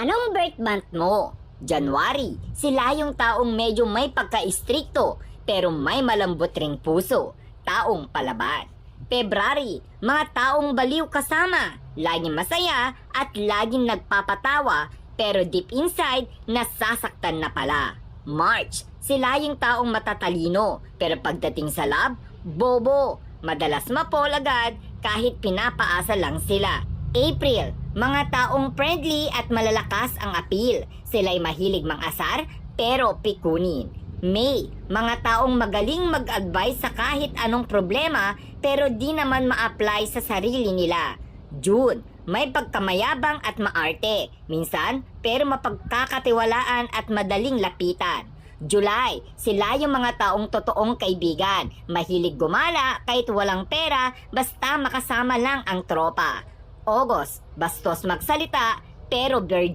Anong birth month mo? January, sila yung taong medyo may pagka-istrikto pero may malambot ring puso, taong palaban. February, mga taong baliw kasama, laging masaya at laging nagpapatawa pero deep inside nasasaktan na pala. March, sila yung taong matatalino pero pagdating sa love, bobo, madalas mapol agad kahit pinapaasa lang sila. April, mga taong friendly at malalakas ang appeal. Sila'y mahilig mang-asar pero pikunin. May, mga taong magaling mag-advise sa kahit anong problema pero di naman ma-apply sa sarili nila. June, may pagkamayabang at maarte. Minsan, pero mapagkakatiwalaan at madaling lapitan. July, sila yung mga taong totoong kaibigan. Mahilig gumala kahit walang pera basta makasama lang ang tropa. August, bastos magsalita pero virgin.